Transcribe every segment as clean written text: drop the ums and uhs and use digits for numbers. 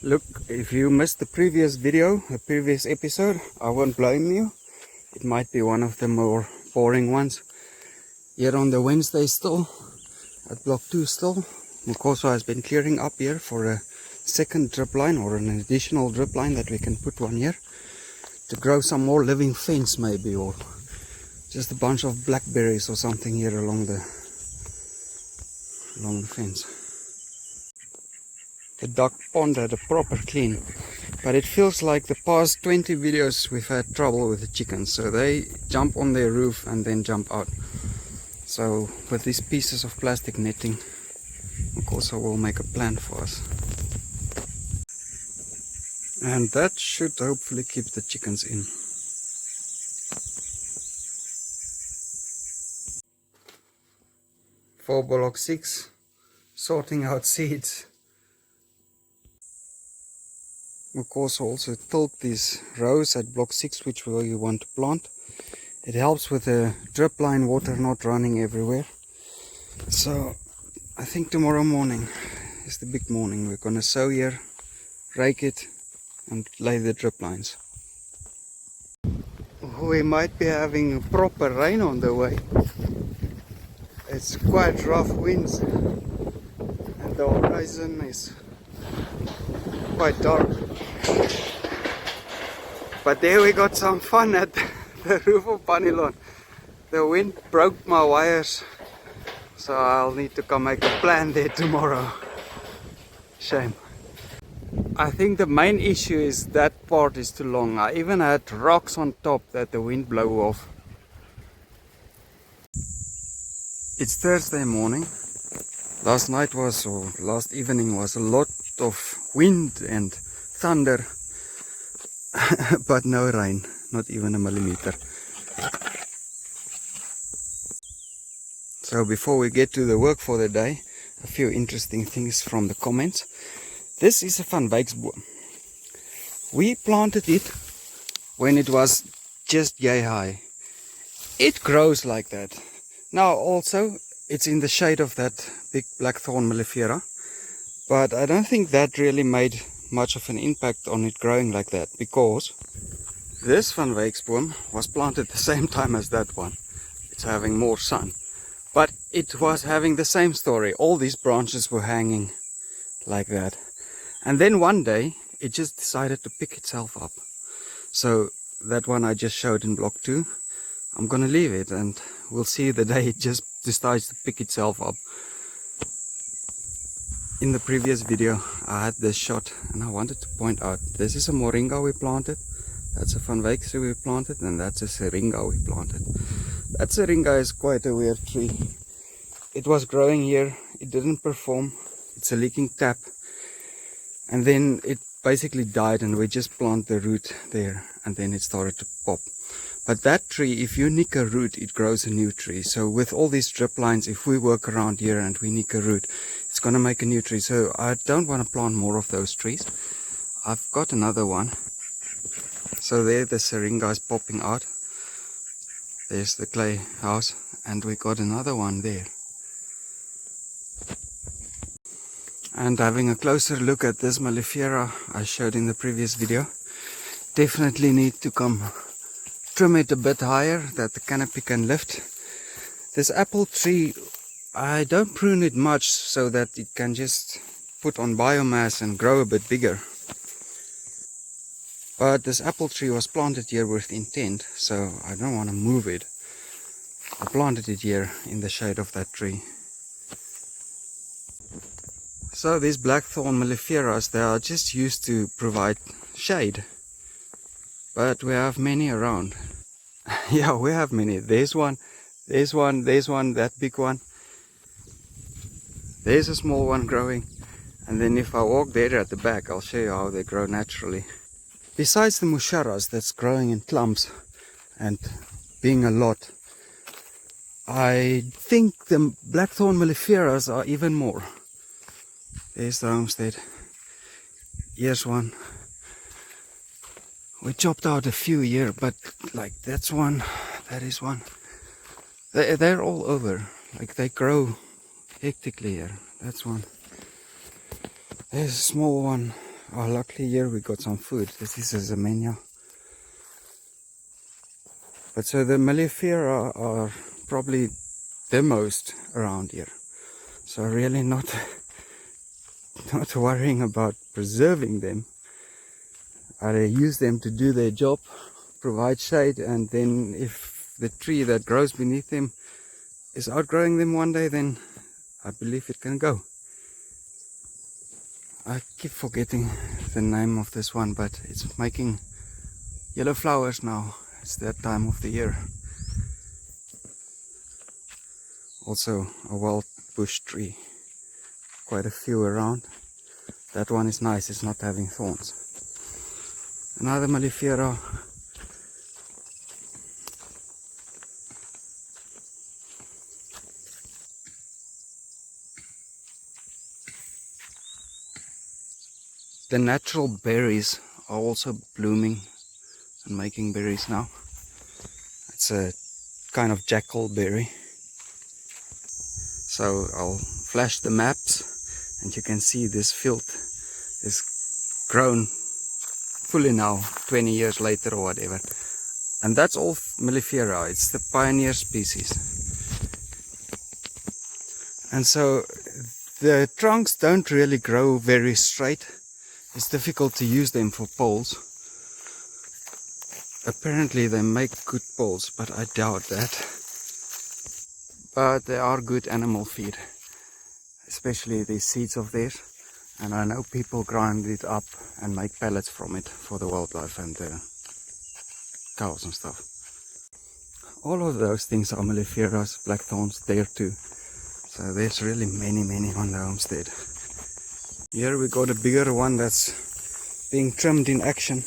Look, if you missed the previous video, the previous episode, I won't blame you. It might be one of the more boring ones. Here on the Wednesday still, at block 2 still, Mukoso has been clearing up here for a second drip line or an additional drip line that we can put one here to grow some more living fence maybe, or just a bunch of blackberries or something here along the fence. The duck pond had a proper clean, but it feels like the past 20 videos we've had trouble with the chickens, so they jump on their roof and then jump out. So with these pieces of plastic netting, of course I will make a plan for us, and that should hopefully keep the chickens in. For block 6, sorting out seeds. Of course also tilled these rows at block 6 which we want to plant. It helps with the drip line water not running everywhere. So I think tomorrow morning is the big morning. We're gonna sow here, rake it and lay the drip lines. We might be having proper rain on the way. It's quite rough winds and the horizon is quite dark. But there we got some fun at the roof of Panilon. The wind broke my wires, so I'll need to come make a plan there tomorrow. Shame. I think the main issue is that part is too long. I even had rocks on top that the wind blew off. It's Thursday morning. Last night was, or last evening was a lot of wind and thunder, but no rain, not even a millimeter. So before we get to the work for the day, a few interesting things from the comments. This is a vanwyksboom. We planted it when it was just yay high. It grows like that. Now also it's in the shade of that big black thorn milifeira, but I don't think that really made much of an impact on it growing like that, because this vanwyksboom was planted the same time as that one. It's having more sun, but it was having the same story. All these branches were hanging like that, and then one day it just decided to pick itself up. So that one I just showed in block 2, I'm gonna leave it and we'll see the day it just decides to pick itself up. In the previous video I had this shot and I wanted to point out, this is a moringa we planted, that's a vanwyksboom we planted, and that's a seringa we planted. That seringa is quite a weird tree. It was growing here, it didn't perform, it's a leaking tap, and then it basically died and we just planted the root there and then it started to pop. But that tree, if you nick a root, it grows a new tree. So with all these drip lines, if we work around here and we nick a root, it's going to make a new tree. So I don't want to plant more of those trees. I've got another one. So there the seringa is popping out. There's the clay house, and we got another one there. And having a closer look at this milifeira I showed in the previous video, definitely need to come trim it a bit higher that the canopy can lift. This apple tree, I don't prune it much so that it can just put on biomass and grow a bit bigger. But this apple tree was planted here with intent, so I don't want to move it. I planted it here in the shade of that tree. So these blackthorn milifeiras, they are just used to provide shade. But we have many around. Yeah, we have many. There's one, there's one, there's one, that big one. There's a small one growing. And then if I walk there at the back, I'll show you how they grow naturally. Besides the musharas that's growing in clumps and being a lot, I think the blackthorn milifeiras are even more. There's the homestead. Here's one. We chopped out a few here, but like that's one, that is one. They're all over. Like they grow hectically here. That's one. There's a small one Oh, luckily here we got some food. This is a Zemenia. But so the milifeira are probably the most around here. So really not worrying about preserving them. I use them to do their job, provide shade, and then if the tree that grows beneath them is outgrowing them one day, then I believe it can go. I keep forgetting the name of this one, but it's making yellow flowers now. It's that time of the year. Also a wild bush tree. Quite a few around. That one is nice, it's not having thorns. Another milifeira. The natural berries are also blooming and making berries now. It's a kind of jackal berry. So I'll flash the maps and you can see this field is grown fully now, 20 years later or whatever. And that's all milifeira, it's the pioneer species. And so the trunks don't really grow very straight. It's difficult to use them for poles. Apparently they make good poles, but I doubt that. But they are good animal feed, especially these seeds of theirs. And I know people grind it up and make pellets from it for the wildlife and the cows and stuff. All of those things are milifeiras, blackthorns there too. So there's really many on the homestead. Here we got a bigger one that's being trimmed in action.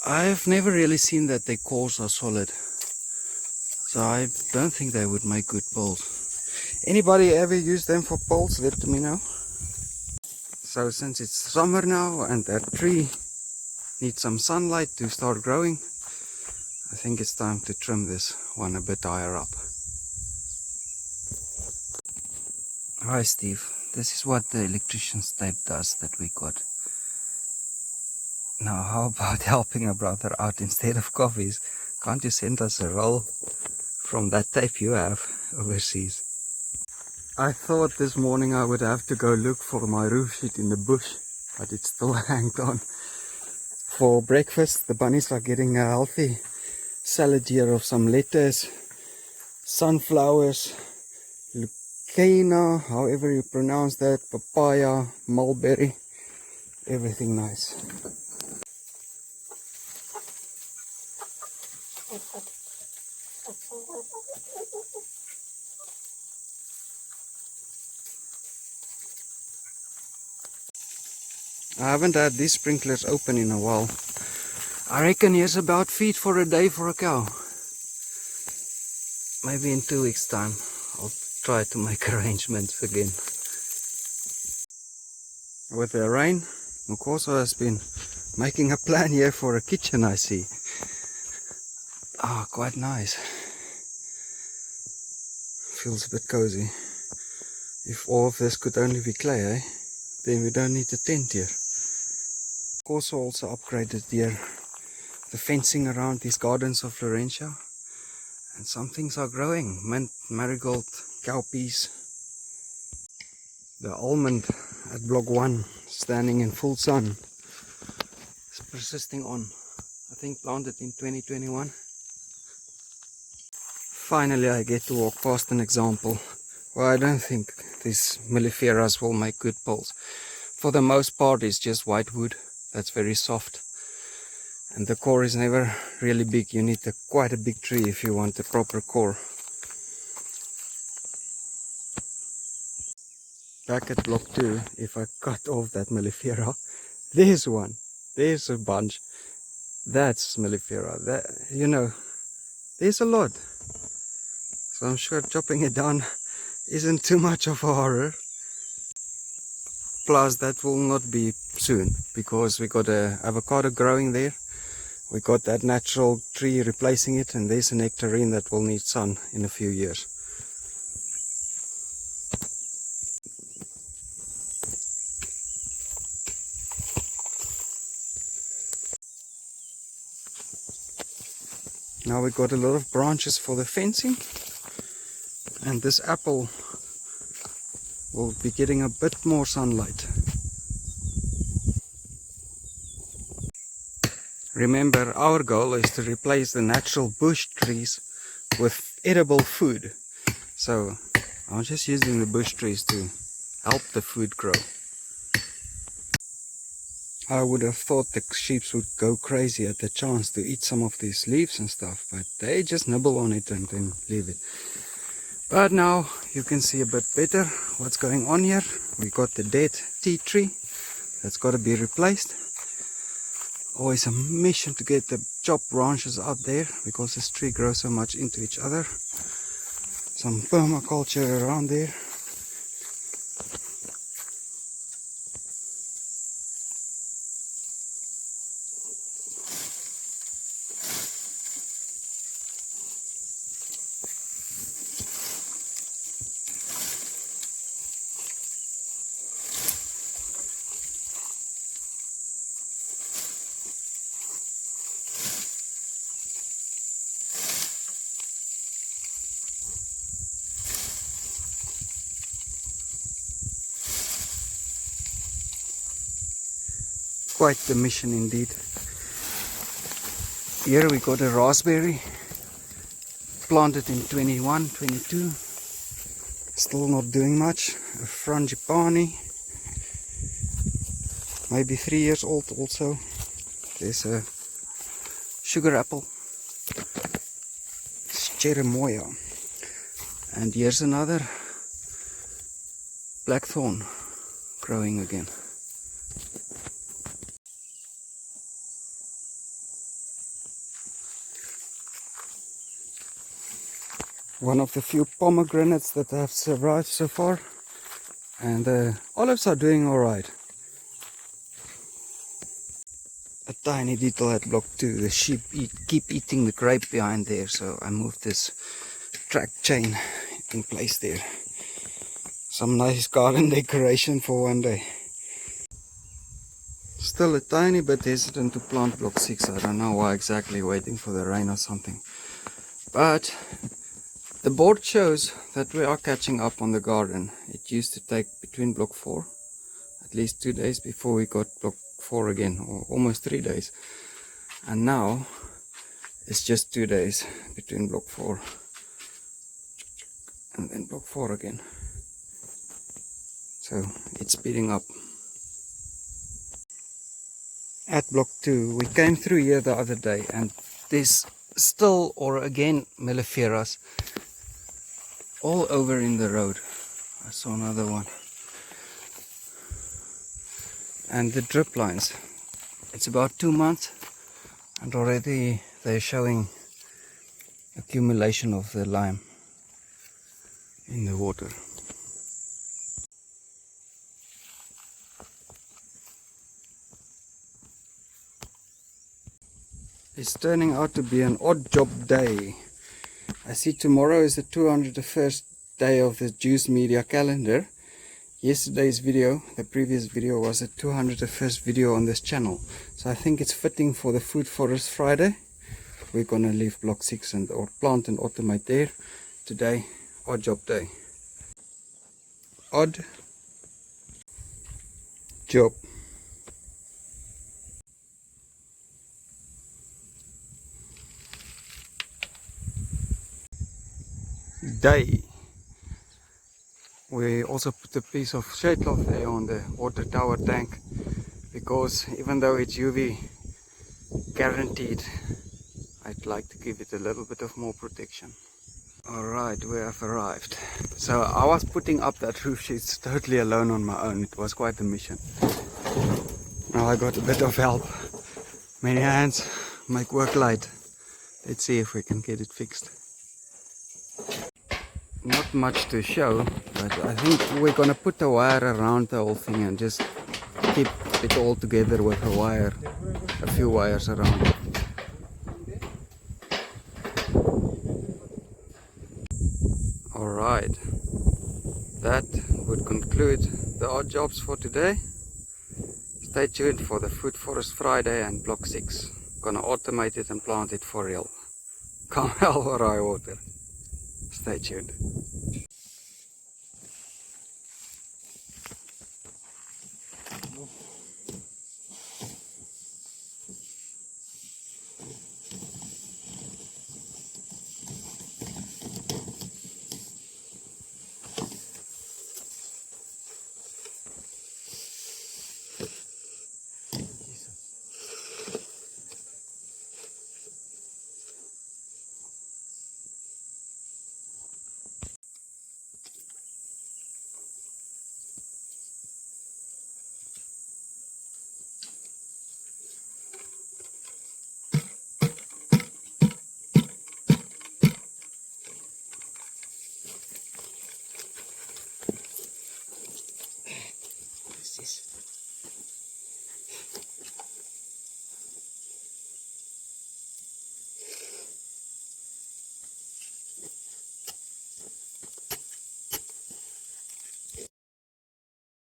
I've never really seen that their cores are solid. So I don't think they would make good poles. Anybody ever use them for poles? Let me know. So since it's summer now and that tree needs some sunlight to start growing, I think it's time to trim this one a bit higher up. Hi Steve, this is what the electrician's tape does that we got. Now how about helping a brother out instead of coffees? Can't you send us a roll from that tape you have overseas? I thought this morning I would have to go look for my roof sheet in the bush, but it's still hanged on. For breakfast the bunnies are getting a healthy salad here of some lettuce, sunflowers, lucana, however you pronounce that, papaya, mulberry, everything nice. I haven't had these sprinklers open in a while. I reckon here's about feed for a day for a cow. Maybe in 2 weeks time I'll try to make arrangements again. With the rain, Mukoso has been making a plan here for a kitchen, I see. Ah, quite nice. Feels a bit cozy. If all of this could only be clay, eh? Then we don't need a tent here. Mukoso also upgraded here the fencing around these gardens of Florentia. And some things are growing. Mint, marigold, cowpeas. The almond at block 1, standing in full sun, is persisting on. I think planted in 2021. Finally I get to walk past an example where I don't think these milifeiras will make good poles. For the most part it's just white wood that's very soft. And the core is never really big. You need quite a big tree if you want a proper core. Back at block 2, if I cut off that milifeira, there's one, there's a bunch. That's milifeira. That, you know, there's a lot. So I'm sure chopping it down isn't too much of a horror. Plus that will not be soon, because we got a avocado growing there. We got that natural tree replacing it, and there's a nectarine that will need sun in a few years. Now we got a lot of branches for the fencing, and this apple will be getting a bit more sunlight. Remember, our goal is to replace the natural bush trees with edible food. So I'm just using the bush trees to help the food grow. I would have thought the sheep would go crazy at the chance to eat some of these leaves and stuff, but they just nibble on it and then leave it. But now you can see a bit better what's going on here. We got the dead tea tree that's got to be replaced. Always a mission to get the chopped branches out there because this tree grows so much into each other. Some permaculture around there. Quite the mission indeed. Here we got a raspberry planted in 21, 22. Still not doing much. A frangipani, maybe 3 years old also. There's a sugar apple, Cherimoya. And here's another black thorn growing again. One of the few pomegranates that have survived so far, and the olives are doing alright. A tiny detail at block 2, the sheep keep eating the grape behind there, so I moved this track chain in place there. Some nice garden decoration for one day. Still a tiny bit hesitant to plant block 6, I don't know why exactly, waiting for the rain or something. But the board shows that we are catching up on the garden. It used to take between block 4 at least 2 days before we got block 4 again, or almost 3 days. And now it's just 2 days between block 4 and then block 4 again. So it's speeding up. At block 2 we came through here the other day, and there's still, or again, milifeiras all over in the road. I saw another one. And the drip lines, it's about 2 months and already they're showing accumulation of the lime in the water. It's turning out to be an odd job day. I see tomorrow is the 201st day of the Juice Media calendar. Yesterday's video, the previous video, was the 201st video on this channel. So I think it's fitting for the Food Forest Friday. We're gonna leave block 6 and or plant and automate there. Today, odd job day. Odd job. Day. We also put a piece of shade cloth there on the water tower tank, because even though it's UV guaranteed, I'd like to give it a little bit of more protection. Alright, we have arrived. So I was putting up that roof sheet totally alone on my own. It was quite a mission. Now I got a bit of help. Many hands make work light. Let's see if we can get it fixed. Not much to show, but I think we're gonna put a wire around the whole thing and just keep it all together with a wire, a few wires around it. Alright, that would conclude the odd jobs for today. Stay tuned for the Food Forest Friday and block 6. Gonna automate it and plant it for real. Come hell or high water. Stay tuned. This is